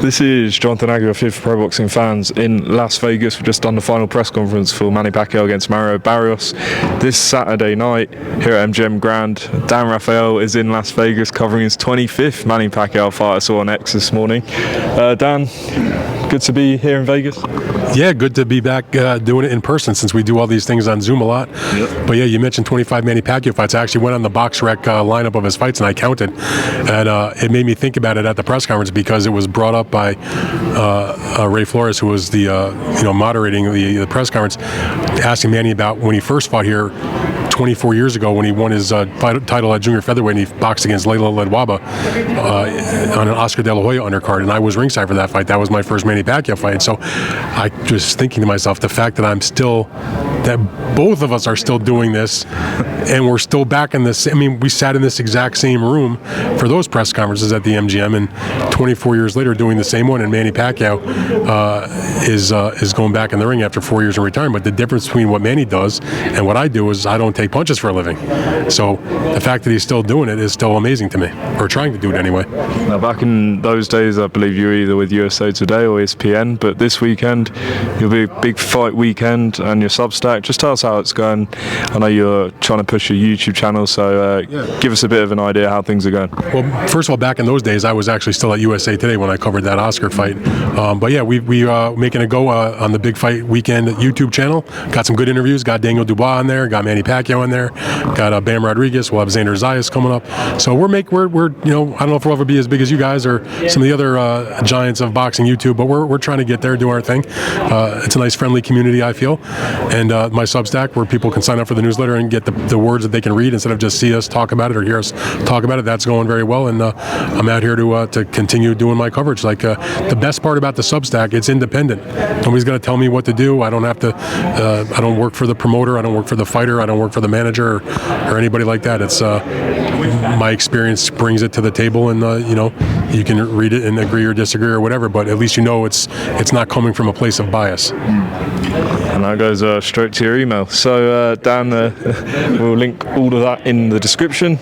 This is Jonathan Aguilar for Pro Boxing Fans in Las Vegas. We've just done the final press conference for Manny Pacquiao against Mario Barrios. This Saturday night here at MGM Grand, Dan Rafael is in Las Vegas covering his 25th Manny Pacquiao fight. I saw on X this morning. Dan, good to be here in Vegas. Yeah, good to be back doing it in person since we do all these things on Zoom a lot. Yep. But yeah, you mentioned 25 Manny Pacquiao fights. I actually went on the BoxRec lineup of his fights and I counted. And it made me think about it at the press conference because it was brought up by Ray Flores, who was the moderating the press conference, asking Manny about when he first fought here 24 years ago when he won his title at junior featherweight and he boxed against Layla Ledwaba on an Oscar De La Hoya undercard, and I was ringside for that fight. That was my first Manny Pacquiao fight. So I was thinking to myself, the fact that both of us are still doing this and we're still back in this, I mean, we sat in this exact same room for those press conferences at the MGM, and 24 years later doing the same one, and Manny Pacquiao is going back in the ring after 4 years in retirement. But the difference between what Manny does and what I do is I don't take punches for a living. So the fact that he's still doing it is still amazing to me, or trying to do it anyway. Now, back in those days, I believe you were either with USA Today or ESPN, but this weekend you'll be a big fight weekend and your Substack. Just tell us how it's going. I know you're trying to push your YouTube channel, so give us a bit of an idea how things are going. Well, first of all, back in those days, I was actually still at USA Today when I covered that Oscar fight. But yeah, we making a go on the big fight weekend YouTube channel. Got some good interviews. Got Daniel Dubois on there. Got Manny Pacquiao in there. Got Bam Rodriguez. We'll have Xander Zayas coming up. So we're I don't know if we'll ever be as big as you guys or some of the other giants of boxing YouTube, but we're trying to get there, do our thing. It's a nice, friendly community, I feel. And my Substack, where people can sign up for the newsletter and get the words that they can read instead of just see us talk about it or hear us talk about it. That's going very well, and I'm out here to continue doing my coverage. Like the best part about the Substack, it's independent. Nobody's going to tell me what to do. I don't have to. I don't work for the promoter. I don't work for the fighter. I don't work for the manager or anybody like that. It's my experience brings it to the table, and you can read it and agree or disagree or whatever. But at least it's not coming from a place of bias. And that goes straight to your email. So Dan, we'll link all of that in the description.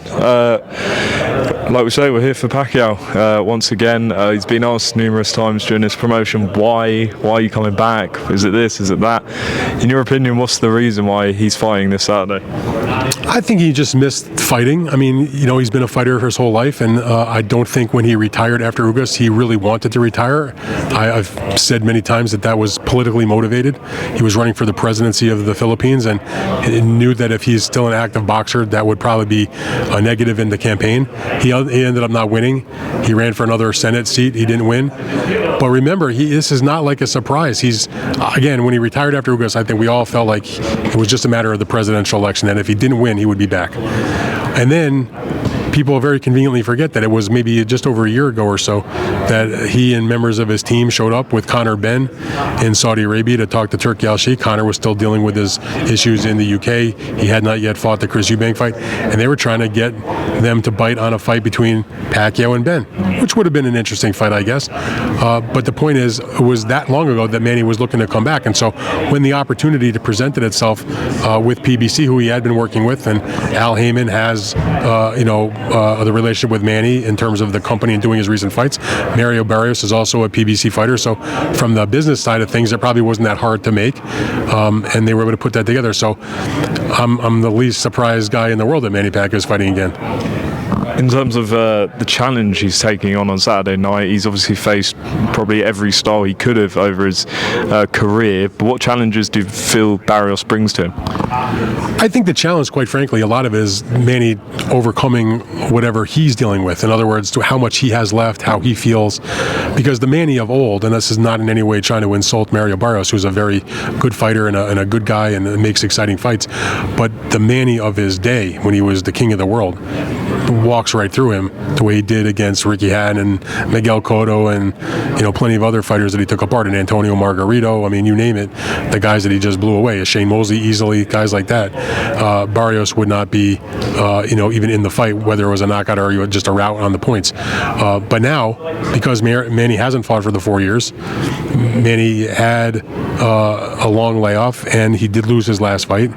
Like we say, we're here for Pacquiao once again. He's been asked numerous times during this promotion, why are you coming back? Is it this? Is it that? In your opinion, what's the reason why he's fighting this Saturday? I think he just missed fighting. I mean, he's been a fighter his whole life, and I don't think when he retired after Ugas, he really wanted to retire. I've said many times that was politically motivated. He was running for the presidency of the Philippines, and he knew that if he's still an active boxer, that would probably be a negative in the campaign. He ended up not winning. He ran for another Senate seat. He didn't win. But remember, this is not like a surprise. He's, again, when he retired after Ugas, I think we all felt like it was just a matter of the presidential election, and if he didn't win, he would be back. And then people very conveniently forget that it was maybe just over a year ago or so that he and members of his team showed up with Conor Benn in Saudi Arabia to talk to Turki Al-Sheikh. Conor was still dealing with his issues in the UK. He had not yet fought the Chris Eubank fight, and they were trying to get them to bite on a fight between Pacquiao and Benn, which would have been an interesting fight, I guess. But the point is, it was that long ago that Manny was looking to come back, and so when the opportunity presented itself with PBC, who he had been working with, and Al Heyman has, the relationship with Manny in terms of the company and doing his recent fights. Mario Barrios is also a PBC fighter, so from the business side of things, it probably wasn't that hard to make, and they were able to put that together. So I'm the least surprised guy in the world that Manny Pacquiao is fighting again. In terms of the challenge he's taking on Saturday night, he's obviously faced probably every style he could have over his career. But what challenges do you feel Barrios brings to him? I think the challenge, quite frankly, a lot of it is Manny overcoming whatever he's dealing with. In other words, to how much he has left, how he feels. Because the Manny of old, and this is not in any way trying to insult Mario Barrios, who's a very good fighter and a good guy and makes exciting fights, but the Manny of his day, when he was the king of the world, walks right through him the way he did against Ricky Hatton and Miguel Cotto and plenty of other fighters that he took apart, and Antonio Margarito. I mean, you name it, the guys that he just blew away, Shane Mosley easily, guys like that. Barrios would not be even in the fight, whether it was a knockout or just a rout on the points. But now, because Manny hasn't fought for the 4 years, Manny had a long layoff, and he did lose his last fight,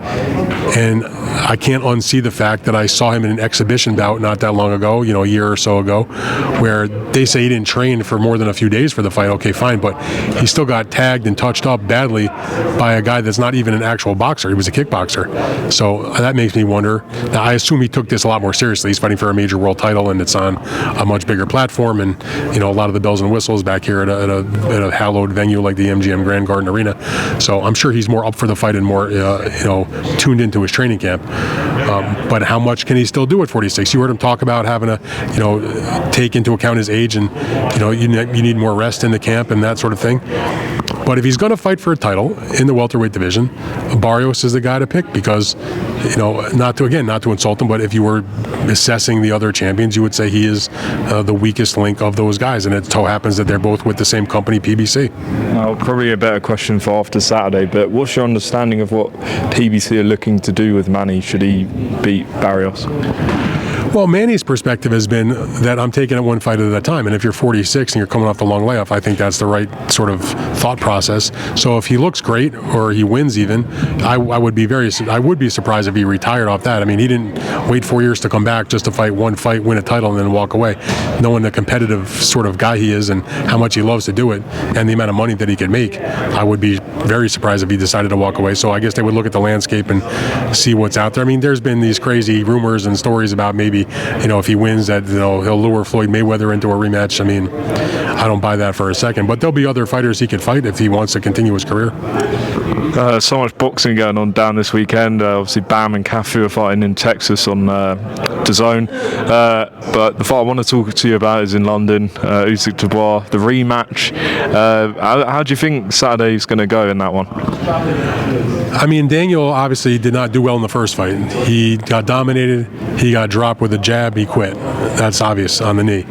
and I can't unsee the fact that I saw him in an exhibition bout not that long ago, a year or so ago, where they say he didn't train for more than a few days for the fight. Okay, fine, but he still got tagged and touched up badly by a guy that's not even an actual boxer. He was a kickboxer. So that makes me wonder. Now, I assume he took this a lot more seriously. He's fighting for a major world title, and it's on a much bigger platform, and a lot of the bells and whistles back here at a hallowed venue like the MGM Grand Garden Arena. So I'm sure he's more up for the fight and more tuned into his training camp. But how much can he still do at 46? You heard him talk about having to take into account his age, and you need more rest in the camp and that sort of thing. But if he's going to fight for a title in the welterweight division, Barrios is the guy to pick because, not to insult him, but if you were assessing the other champions, you would say he is the weakest link of those guys. And it so happens that they're both with the same company, PBC. Well, probably a better question for after Saturday, but what's your understanding of what PBC are looking to do with Manny should he beat Barrios? Well, Manny's perspective has been that I'm taking it one fight at a time, and if you're 46 and you're coming off the long layoff, I think that's the right sort of thought process. So if he looks great or he wins even, I would be surprised if he retired off that. I mean, he didn't wait 4 years to come back just to fight one fight, win a title, and then walk away. Knowing the competitive sort of guy he is and how much he loves to do it and the amount of money that he could make, I would be very surprised if he decided to walk away. So I guess they would look at the landscape and see what's out there. I mean, there's been these crazy rumors and stories about maybe if he wins that he'll lure Floyd Mayweather into a rematch. I mean, I don't buy that for a second, but there'll be other fighters he could fight if he wants to continue his career. So much boxing going on down this weekend. Obviously, Bam and Cafu are fighting in Texas on DAZN. But the fight I want to talk to you about is in London. Usyk Dubois, the rematch. How do you think Saturday's going to go in that one? I mean, Daniel obviously did not do well in the first fight. He got dominated. He got dropped with a jab. He quit. That's obvious on the knee.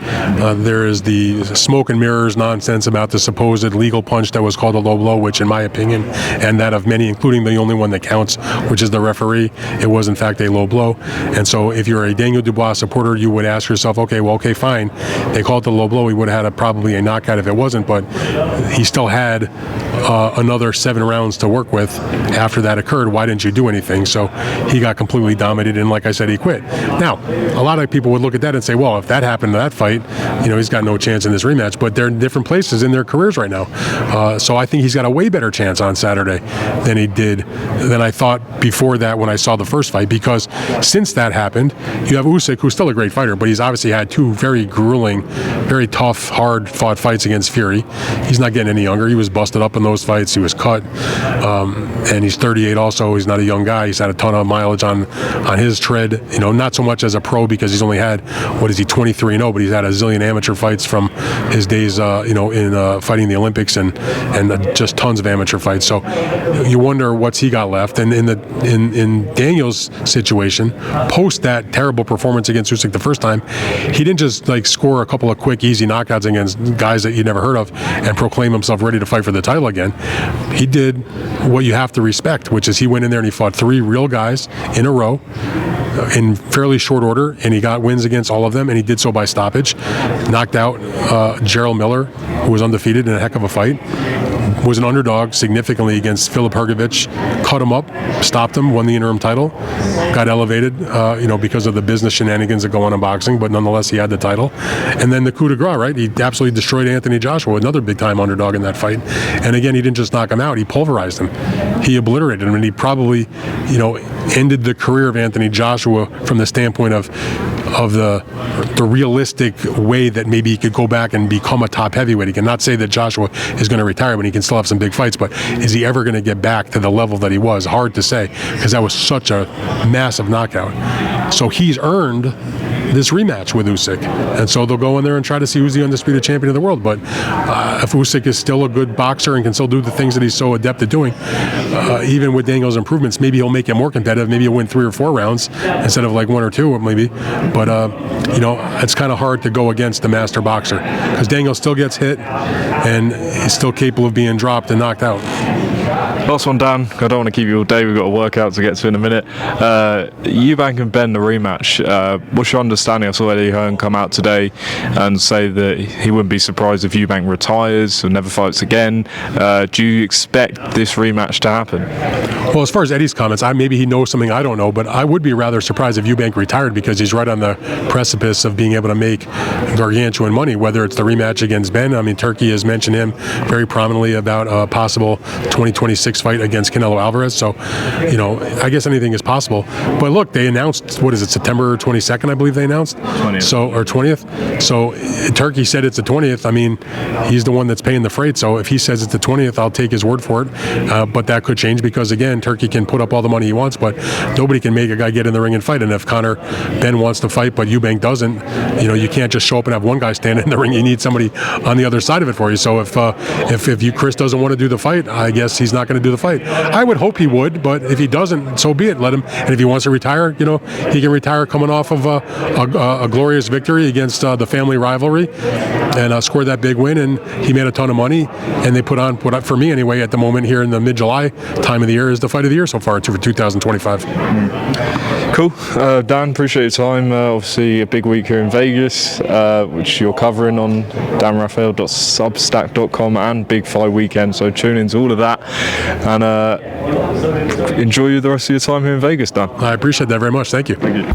There is the smoke and mirrors nonsense about the supposed legal punch that was called a low blow, which in my opinion, and that of many, including the only one that counts, which is the referee, it was in fact a low blow. And so if you're a Daniel Dubois supporter, you would ask yourself, okay, fine. They called it a low blow. He would have had probably a knockout if it wasn't, but he still had another 7 rounds to work with after that occurred. Why didn't you do anything? So he got completely dominated, and like I said, he quit. Now, a lot of people would look at that and say, well, if that happened to that fight, he's got no chance in this rematch, but they're in different places in their careers right now. So I think he's got a way better chance on Saturday than I thought before that when I saw the first fight, because since that happened, you have Usyk, who's still a great fighter, but he's obviously had 2 very grueling, very tough, hard-fought fights against Fury. He's not getting any younger. He was busted up in those fights. He was cut, and he's 38 also. He's not a young guy. He's had a ton of mileage on his tread, not so much as a pro because he's only had, 23-0, but he's had a zillion amateur fights from his days, in fighting the Olympics and just tons of amateur fights. So you wonder what's he got left. And in Daniel's situation, post that terrible performance against Usyk the first time, he didn't just score a couple of quick, easy knockouts against guys that you never heard of and proclaim himself ready to fight for the title again. He did what you have to respect, which is he went in there and he fought 3 real guys in a row in fairly short order, and he got wins against all of them, and he did so by stoppage. Knocked out Gerald Miller, who was undefeated in a heck of a fight. Was an underdog significantly against Filip Hrgovic, cut him up, stopped him, won the interim title, got elevated, because of the business shenanigans that go on in boxing, but nonetheless he had the title. And then the coup de grace, right? He absolutely destroyed Anthony Joshua, another big-time underdog in that fight. And again, he didn't just knock him out, he pulverized him. He obliterated him, and he probably, ended the career of Anthony Joshua from the standpoint of the realistic way that maybe he could go back and become a top heavyweight. He cannot say that Joshua is going to retire when he can still have some big fights, but is he ever going to get back to the level that he was? Hard to say, because that was such a massive knockout. So he's earned this rematch with Usyk, and so they'll go in there and try to see who's the undisputed champion of the world. But if Usyk is still a good boxer and can still do the things that he's so adept at doing, even with Daniel's improvements, maybe he'll make it more competitive. Maybe he'll win 3 or 4 rounds instead of 1 or 2, maybe. But it's kind of hard to go against the master boxer, because Daniel still gets hit and is still capable of being dropped and knocked out. Last one, Dan. I don't want to keep you all day. We've got a workout to get to in a minute. Eubank and Benn, the rematch. What's your understanding? I saw Eddie Hearn come out today and say that he wouldn't be surprised if Eubank retires or never fights again. Do you expect this rematch to happen? Well, as far as Eddie's comments, maybe he knows something I don't know, but I would be rather surprised if Eubank retired, because he's right on the precipice of being able to make gargantuan money, whether it's the rematch against Benn. I mean, Turkey has mentioned him very prominently about a possible 2026 fight against Canelo Alvarez. So, I guess anything is possible. But look, they announced, what is it, September 22nd, I believe they announced? 20th. So, or 20th. So Turkey said it's the 20th. I mean, he's the one that's paying the freight. So if he says it's the 20th, I'll take his word for it. But that could change, because, again, Turkey can put up all the money he wants, but nobody can make a guy get in the ring and fight. And if Conor Benn wants to fight, but Eubank doesn't, you can't just show up and have one guy stand in the ring. You need somebody on the other side of it for you. So if Chris doesn't want to do the fight, I guess he's not going to do the fight. I would hope he would, but if he doesn't, so be it. Let him. And if he wants to retire, he can retire coming off of a glorious victory against the family rivalry, and score that big win. And he made a ton of money, and they put on, for me anyway, at the moment here in the mid-July time of the year, is the fight of the year so far for 2025. Cool. Dan, appreciate your time. Obviously, a big week here in Vegas, which you're covering on danrafael.substack.com, and Big Fight Weekend. So tune into all of that, and enjoy the rest of your time here in Vegas, Dan. I appreciate that very much. Thank you. Thank you.